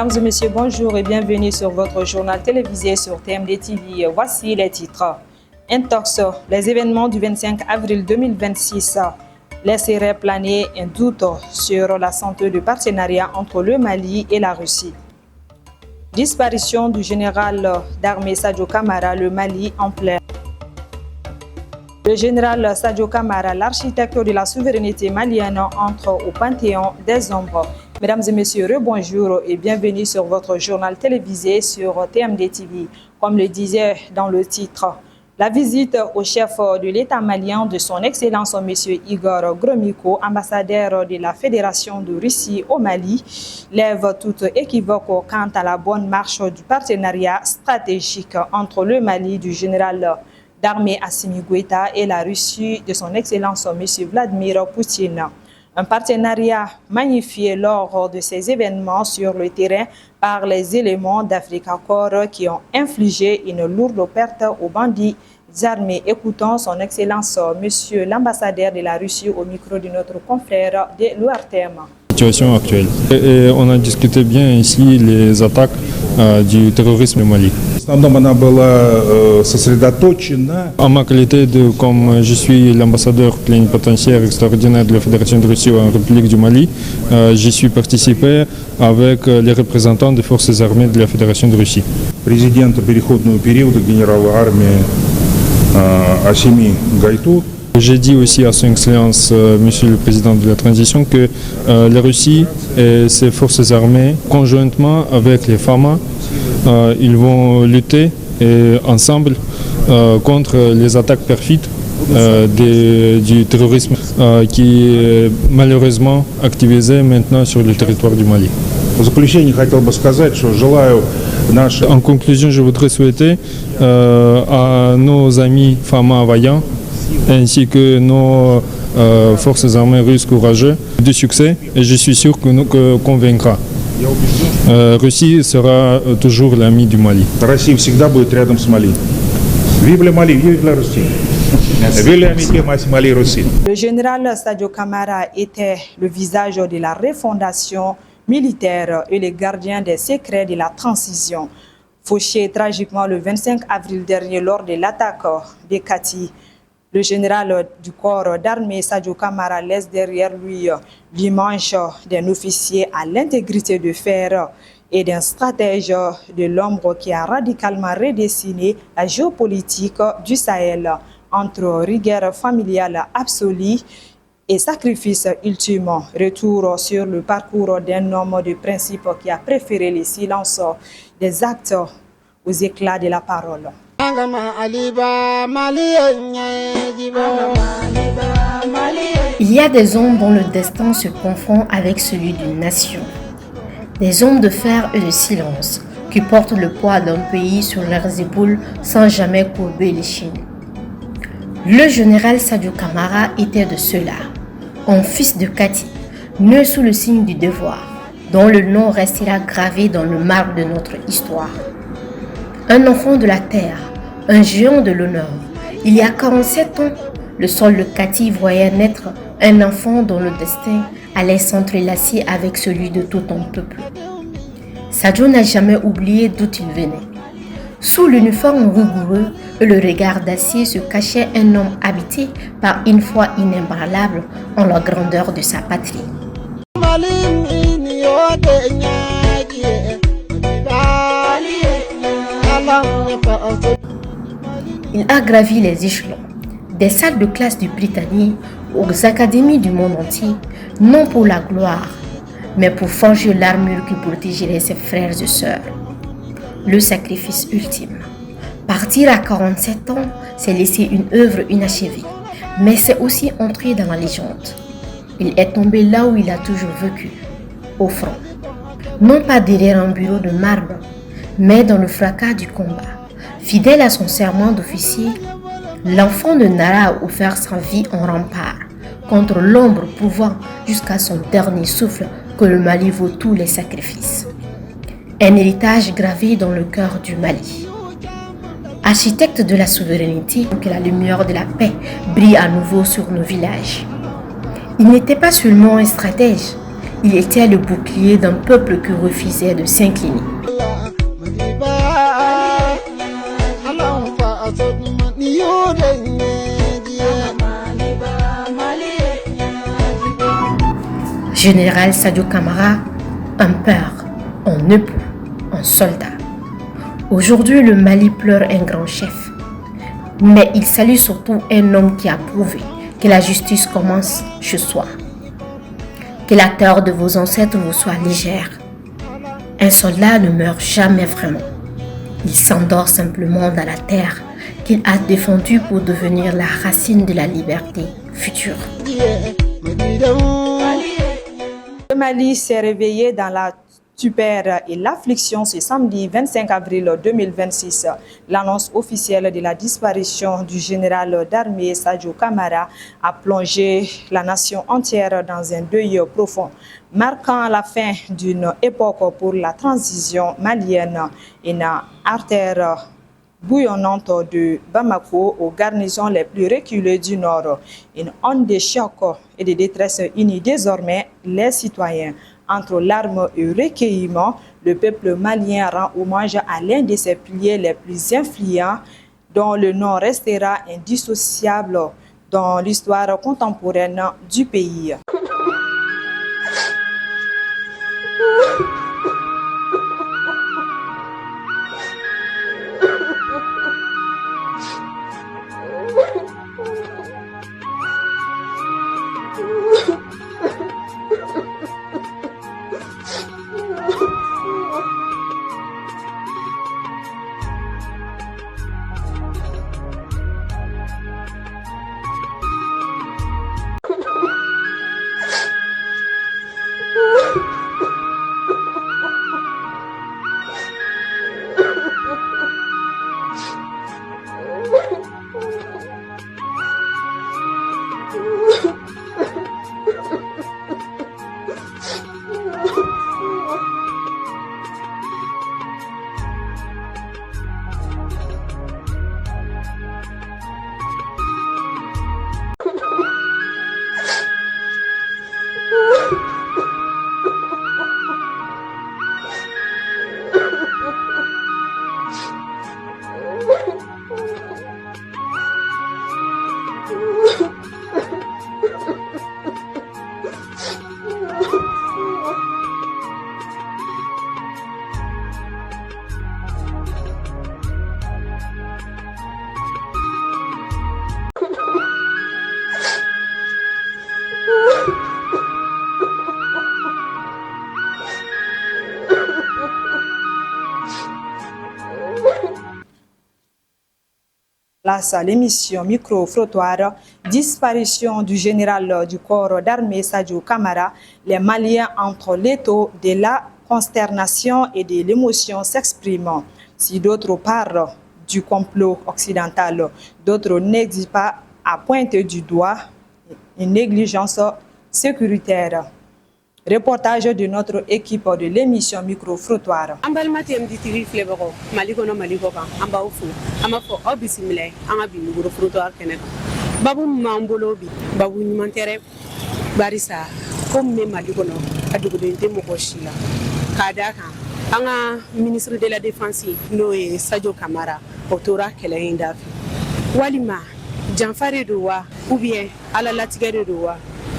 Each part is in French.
Mesdames et messieurs, bonjour et bienvenue sur votre journal télévisé sur TMD TV. Voici les titres. Intox, les événements du 25 avril 2026 laisseraient planer un doute sur la santé du partenariat entre le Mali et la Russie. Disparition du général d'armée Sadio Camara, le Mali en plein. Le général Sadio Camara, l'architecte de la souveraineté malienne, entre au panthéon des ombres. Mesdames et messieurs, bonjour et bienvenue sur votre journal télévisé sur TMD TV. Comme le disait dans le titre, la visite au chef de l'État malien de son Excellence M. Igor Gromyko, ambassadeur de la Fédération de Russie au Mali, lève toute équivoque quant à la bonne marche du partenariat stratégique entre le Mali du général d'armée Assimi Goïta et la Russie de son Excellence M. Vladimir Poutine. Un partenariat magnifié lors de ces événements sur le terrain par les éléments d'Africa Corps qui ont infligé une lourde perte aux bandits armés. Écoutons son Excellence Monsieur l'ambassadeur de la Russie au micro de notre confrère de l'ORTM. Situation actuelle. Et on a discuté bien ici les attaques du terrorisme au Mali. En ma qualité comme je suis l'ambassadeur plénipotentiaire extraordinaire de la Fédération de Russie en République du Mali, j'y suis participé avec les représentants des forces armées de la Fédération de Russie. Président переходного периода генерала армии Assimi Goïta. J'ai dit aussi à son Excellence, Monsieur le Président de la Transition, que la Russie et ses forces armées, conjointement avec les FAMA, ils vont lutter ensemble contre les attaques perfides du terrorisme qui est malheureusement activisé maintenant sur le territoire du Mali. En conclusion, je voudrais souhaiter à nos amis FAMA vaillants ainsi que nos forces armées russes courageux du succès, et je suis sûr qu'on vaincra. Russie sera toujours l'ami du Mali. Россия всегда будет рядом с Мали. Vive le Mali, vive la Russie. Vive l'amitié Mali-Russie. Le général Sadio Camara était le visage de la refondation militaire et le gardien des secrets de la transition. Fauché tragiquement le 25 avril dernier lors de l'attaque de Kati, le général du corps d'armée Sadio Camara laisse derrière lui l'image d'un officier à l'intégrité de fer et d'un stratège de l'ombre qui a radicalement redessiné la géopolitique du Sahel entre rigueur familiale absolue et sacrifice ultime. Retour sur le parcours d'un homme de principe qui a préféré le silence des actes aux éclats de la parole. Il y a des hommes dont le destin se confond avec celui d'une nation. Des hommes de fer et de silence qui portent le poids d'un pays sur leurs épaules sans jamais courber l'échine. Le général Sadio Camara était de ceux-là, un fils de Kati, né sous le signe du devoir, dont le nom restera gravé dans le marbre de notre histoire. Un enfant de la terre, un géant de l'honneur. Il y a 47 ans, le sol de Kati voyait naître un enfant dont le destin allait s'entrelacer avec celui de tout un peuple. Sadio n'a jamais oublié d'où il venait. Sous l'uniforme rigoureux et le regard d'acier se cachait un homme habité par une foi inébranlable en la grandeur de sa patrie. Il a gravi les échelons, des salles de classe du Britannique aux académies du monde entier, non pour la gloire, mais pour forger l'armure qui protégerait ses frères et sœurs. Le sacrifice ultime. Partir à 47 ans, c'est laisser une œuvre inachevée, mais c'est aussi entrer dans la légende. Il est tombé là où il a toujours vécu, au front. Non pas derrière un bureau de marbre, mais dans le fracas du combat. Fidèle à son serment d'officier, l'enfant de Nara a offert sa vie en rempart contre l'ombre pouvant jusqu'à son dernier souffle que le Mali vaut tous les sacrifices. Un héritage gravé dans le cœur du Mali. Architecte de la souveraineté, que la lumière de la paix brille à nouveau sur nos villages. Il n'était pas seulement un stratège, Il était le bouclier d'un peuple qui refusait de s'incliner. Général Sadio Camara, un père, un époux, un soldat. Aujourd'hui, le Mali pleure un grand chef. Mais il salue surtout un homme qui a prouvé que la justice commence chez soi. Que la terre de vos ancêtres vous soit légère. Un soldat ne meurt jamais vraiment. Il s'endort simplement dans la terre qu'il a défendue pour devenir la racine de la liberté future. Le Mali s'est réveillé dans la stupeur et l'affliction ce samedi 25 avril 2026. L'annonce officielle de la disparition du général d'armée Sadio Camara a plongé la nation entière dans un deuil profond, marquant la fin d'une époque pour la transition malienne, une artère bouillonnante de Bamako aux garnisons les plus reculées du Nord. Une onde de choc et de détresse unit désormais les citoyens. Entre larmes et recueillement, le peuple malien rend hommage à l'un de ses piliers les plus influents, dont le nom restera indissociable dans l'histoire contemporaine du pays. Place à l'émission Micro-Frottoir, disparition du général du corps d'armée Sadio Camara, les Maliens entre l'étau de la consternation et de l'émotion s'expriment. Si d'autres parlent du complot occidental, d'autres n'hésitent pas à pointer du doigt une négligence sécuritaire. Reportage de notre équipe de l'émission Micro-Frottoir. Ministre de la Défense, Noé Sadio Camara, autora Kelaindafi. Walima, Janfare Doua, ou bien Ala Latigare Doua,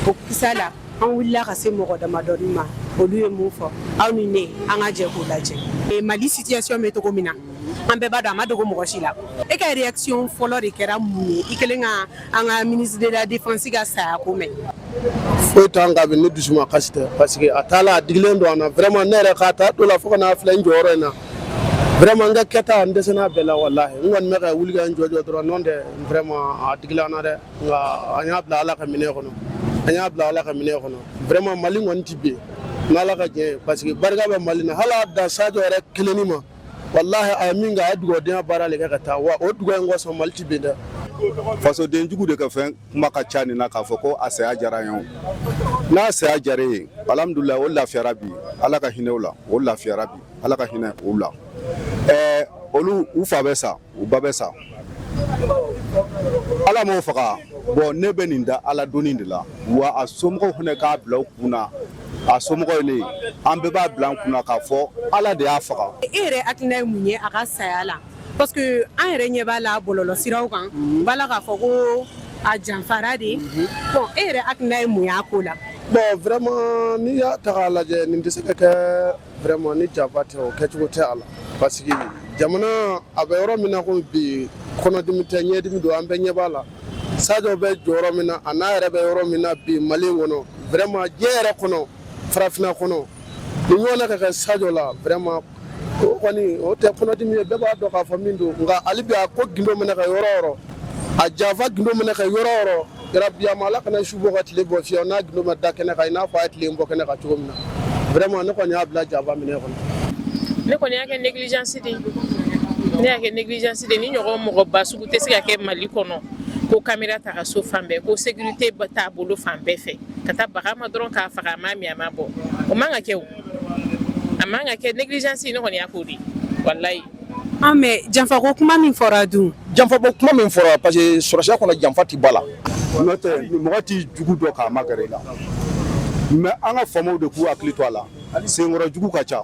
au Kisala. On will la race moko da madonima o lui mufo aw ni ne anga je ko laje e Mali situation metokomina ambe bada madogo moko shila e ka réaction folo de kera muni ikelenga anga ministre de la défense ga sa ko me fo tanga be nudusuma kasita parce que atala diglendo ana vraiment nere kata do la foko na flen joro na vraiment nga keta ndesena bela wallahi ngon meka wulga njojo dro nonde vraiment diglana de nga anya bla ala ka mine kono anya bla ala ka mine kono vraiment Mali ngon tibe nala ka je parce que barga be Mali na hala da sajo rek kelenima wallahi aminga adgo de bara le ka ta wa odgo ngo so Mali tibe da faso den jugu de ka fen maka chani na ka foko asaya jarayon na asaya jare alhamdulillah walla fi rabbi ala ka hinewla walla fi rabbi ala ka hine walla olu u fa besa u babesa ala mo faka bon ne bɛ nin da ala donni de la wa a somɔgɔw fana k'a bila u kunna a somɔgɔw ne an bɛɛ b'a bila an kunna k'a fɔ ala de y'a faga. E yɛrɛ hakilina ye mun ye a ka saya la parce que an yɛrɛ ɲɛ b'a la bɔlɔlɔsiraw kan b'a la k'a fɔ ko a janfara de bon e yɛrɛ hakilina ye mun y'a ko la. bon vraiment n'i y'a ta k'a lajɛ nin tɛ se ka kɛ vraiment ni janfa tɛ o kɛcogo tɛ a la parce que jamana a bɛ yɔrɔ min na ko bi kɔnɔdimi tɛ ɲɛdimi don an bɛɛ ɲɛ b'a la Sadio bɛ jɔyɔrɔ min na a n'a yɛrɛ bɛ yɔrɔ min na bi Mali kɔnɔ vraiment diɲɛ yɛrɛ kɔnɔ farafinna kɔnɔ ni ɲɔgɔnna ka kɛ Sadio la vraiment o kɔni o tɛ kɔnɔdimi ye bɛɛ b'a dɔn k'a fɔ min don nka hali bi a ko gindo minɛ ka yɔrɔ o yɔrɔ a janfa gindo minɛ ka yɔrɔ o yɔrɔ yarabiyama ala kana su bɔ ka tile bɔ fiyewu n'a gindo ma da kɛnɛ kan i n'a fɔ a ye tile bɔ kɛnɛ kan cogo min na vraiment ne kɔni y'a bila janfa minɛ kɔnɔ. Ne kɔni y'a kɛ négligence de ne y'a kɛ négligence de ni ɲɔgɔn mɔgɔ ba sugu tɛ se ka kɛ Mali kɔnɔ ko caméra ta ka so fan bɛɛ ko sécurité t'a bolo fan bɛɛ fɛ ka taa baga ma dɔrɔn k'a faga a ma min a ma bɔ o man ka kɛ o a man ka kɛ négligence ne kɔni y'a k'o de walayi. An mɛ janfako kuma min fɔra dun. Janfako kuma min fɔra parce que sɔrɔsiya kɔnɔ janfa ti ba la. n'o tɛ mɔgɔ t'i jugu dɔn k'a ma gɛrɛ i la mais an ka faamaw de k'u hakili to a la senkɔrɔ jugu ka ca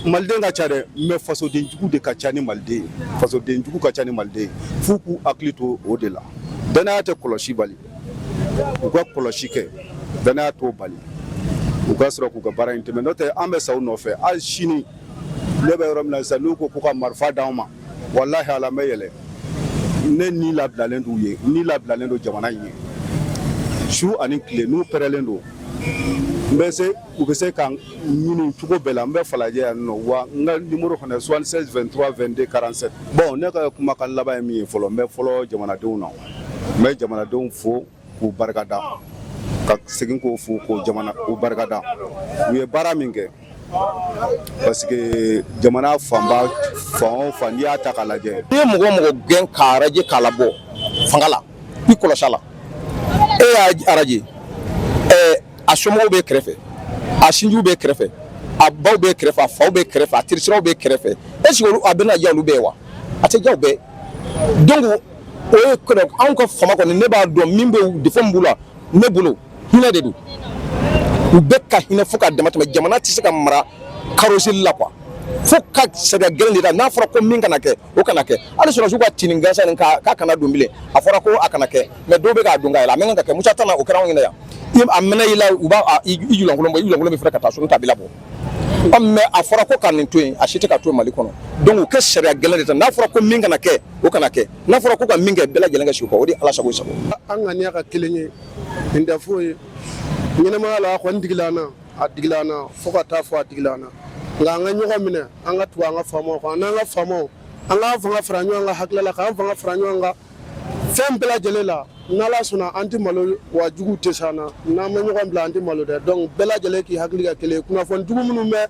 maliden ka ca dɛ mais fasoden jugu de ka ca ni maliden fasoden jugu ka ca ni maliden f'u k'u hakili to o de la danaya tɛ kɔlɔsi bali u ka kɔlɔsi kɛ danaya t'o bali u ka sɔrɔ k'u ka baara in tɛmɛ n'o tɛ an bɛ sa u nɔfɛ hali sini ne bɛ yɔrɔ min na sisan n'u ko k'u ka marifa d'anw ma walahi ala n bɛ yɛlɛ ne ni labilalen d'u ye ni labilalen don jamana in ye su ani tile n'u pɛrɛlen don n bɛ se u bɛ se ka ɲini cogo bɛɛ la n bɛ falajɛ yan nɔ wa n ka numéro fana 76 23 22 47 bon ne ka kumakan laban ye min ye fɔlɔ n bɛ fɔlɔ jamanadenw na n bɛ jamanadenw fo k'u barikada ka segin k'o fo k'o barikada u ye baara min kɛ parce que jamana fanba fan o fan n'i y'a ta k'a lajɛ n'i ye mɔgɔ o mɔgɔ gɛn k'a araje k'a labɔ fanga la i kɔlɔsi a la e y'a araje a somɔgɔw bɛ kɛrɛfɛ a sinjiw bɛ kɛrɛfɛ a baw bɛ kɛrɛfɛ a faw bɛ kɛrɛfɛ a terisiraw bɛ kɛrɛfɛ est ce que a bɛna diya olu bɛɛ ye wa a tɛ diya u bɛɛ donc o ye kɔnɔ anw ka fama kɔni ne b'a dɔn min bɛ défaut min b'u la ne bolo hinɛ de don u bɛɛ ka hinɛ fo ka dama tɛmɛ jamana tɛ se ka mara karoseli la quoi fo ka sɛgɛ gɛlɛn de la n'a fɔra ko min kana kɛ o kana kɛ hali sɔrɔsiw ka tini gansan nin k'a kana don bilen a fɔra ko a kana kɛ mais dɔw bɛ k'a don k'a yɛlɛ a man kan ka kɛ Musa Tana o kɛra anw ɲɛna yan a mɛnna i la u b'a i julankolon bɔ i julankolon bɛ fɛrɛ ka taa so n'o tɛ a b'i labɔ mais a fɔra ko ka nin to yen a si tɛ ka to Mali kɔnɔ donc u kɛ sariya gɛlɛn de ta n'a fɔra ko min kana kɛ o kana kɛ n'a fɔra ko ka min kɛ bɛɛ lajɛlen ka sigi o kɔ o de Ala sago i sago. an ŋaniya ka kelen ye nin tɛ foyi ye ɲɛnɛmaya la a kɔni digila an na fo ka taa fɔ a digila an na nka an ka ɲɔgɔn minɛ an ka tugu an ka faamaw kan n'an ka faamaw an k'an fanga fara ɲɔgɔn kan hakili la k'an fanga fara ɲɔgɔn kan fɛn bɛɛ lajɛlen la n'Ala sɔnna an tɛ malo wa jugu tɛ s'an na n'an bɛ ɲɔgɔn bila an tɛ malo dɛ donc bɛɛ lajɛlen k'i hakili ka kelen ye kunnafoni jugu minnu bɛ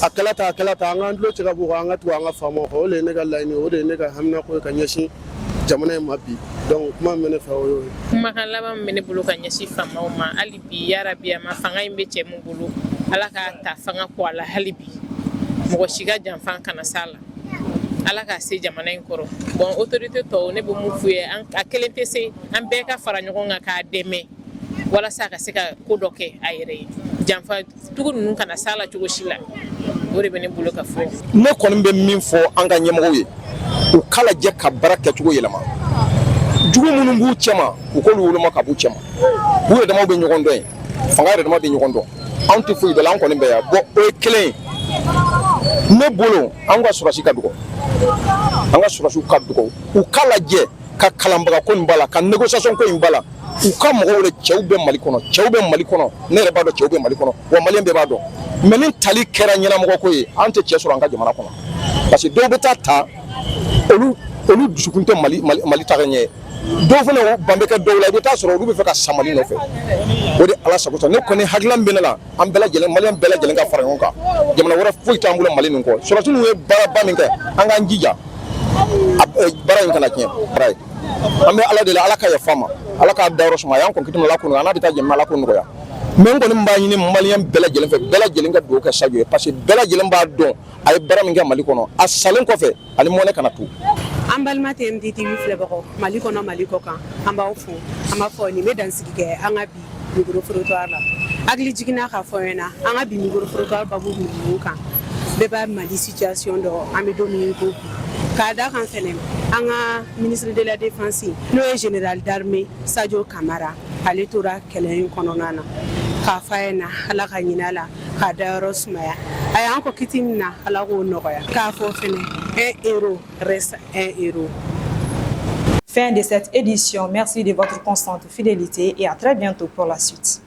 a kɛla ta an k'an tulo cɛ ka bɔ an ka tugu an ka faamaw kan o de ye ne ka laɲini o de ye ne ka haminako ye ka ɲɛsin jamana in ma bi donc kuma min bɛ ne fɛ o y'o ye. Kumakan laban min bɛ ne bolo ka ɲɛsin faamaw ma hali bi yarabi ama fanga in bɛ cɛ mun bolo Ala k'a ta fanga kɔ a la hali bi mɔgɔ si ka janfa kana s'a la Ala k'a se jamana in kɔrɔ bon autorité tɔw ne bɛ mun f'u ye a kelen tɛ se an bɛɛ ka fara ɲɔgɔn kan k'a dɛmɛ walasa a ka se ka ko dɔ kɛ a yɛrɛ ye janfa tugu ninnu kana s'a la cogo si la o de bɛ ne bolo ka fɔ. Ne kɔni bɛ min fɔ an ka ɲɛmɔgɔw ye u k'a lajɛ ka baara kɛcogo yɛlɛma jugu minnu b'u cɛma u k'olu woloma ka b'u cɛma u yɛrɛ damaw bɛ ɲɔgɔn dɔn yen fanga yɛrɛ dama bɛ ɲɔgɔn dɔn anw tɛ foyi dɔn la an kɔni bɛ yan bon o ye kelen ye ne bolo an ka sɔrɔsi ka dɔgɔ an ka sɔrɔsiw ka dɔgɔ u k'a lajɛ ka kalanbaga ko in b'a la ka négociation ko in b'a la u ka mɔgɔw de cɛw bɛ Mali kɔnɔ ne yɛrɛ b'a dɔn cɛw bɛ Mali kɔnɔ wa maliyɛn bɛɛ b'a dɔn mais ni tali kɛra ɲɛnamɔgɔ ko ye an tɛ cɛ sɔrɔ an ka jamana kɔnɔ parce que dɔw bɛ taa olu dusukun tɛ Mali taga ɲɛ dɔw fana ban bɛ kɛ dɔw la i bɛ taa sɔrɔ olu bɛ fɛ ka sa Mali nɔfɛ o de Ala sago ne kɔni hakilina bɛ ne la an bɛɛ lajɛlen maliyɛn bɛɛ lajɛlen ka fara ɲɔgɔn kan jamana wɛrɛ foyi t'an bolo Mali nin kɔ sɔrɔsiw ye baaraba min kɛ an k'an jija baara in kana tiɲɛ baara ye an bɛ Ala deli Ala ka yafa ma Ala k'a dayɔrɔ suma a y'an kɔn kituma Ala ko nɔgɔya n'a bɛ taa jɛma Ala ko nɔgɔya mais n kɔni b'a ɲini maliyɛn bɛɛ lajɛlen fɛ bɛɛ lajɛlen ka dugawu kɛ Sadio ye parce que bɛɛ lajɛlen b'a dɔn a ye baara min kɛ Mali kɔnɔ a salen kɔfɛ ani mɔnɛ kana to an balima TMD TV filɛbagaw Mali kɔnɔ Mali kɔ kan an b'aw fo an b'a fɔ nin bɛ dansigi kɛ an ka bi micro-trottoir la hakili jiginna k'a fɔ ɲɛna an ka bi micro-trottoir babu mun kan bɛɛ b'a Mali situation dɔn an bɛ don min ko bi k'a da kan fɛnɛ an ka ministre de la défense n'o ye général d'armée Sadio Kamara ale tora kɛlɛ in kɔnɔna na k'a fɔ a ɲɛna Ala ka ɲin'a la k'a dayɔrɔ sumaya a y'an kɔ kiti min na Ala k'o nɔgɔya k'a fɔ fɛnɛ un héros reste un héros. Fin de cette édition. Merci de votre constante fidélité et à très bientôt pour la suite.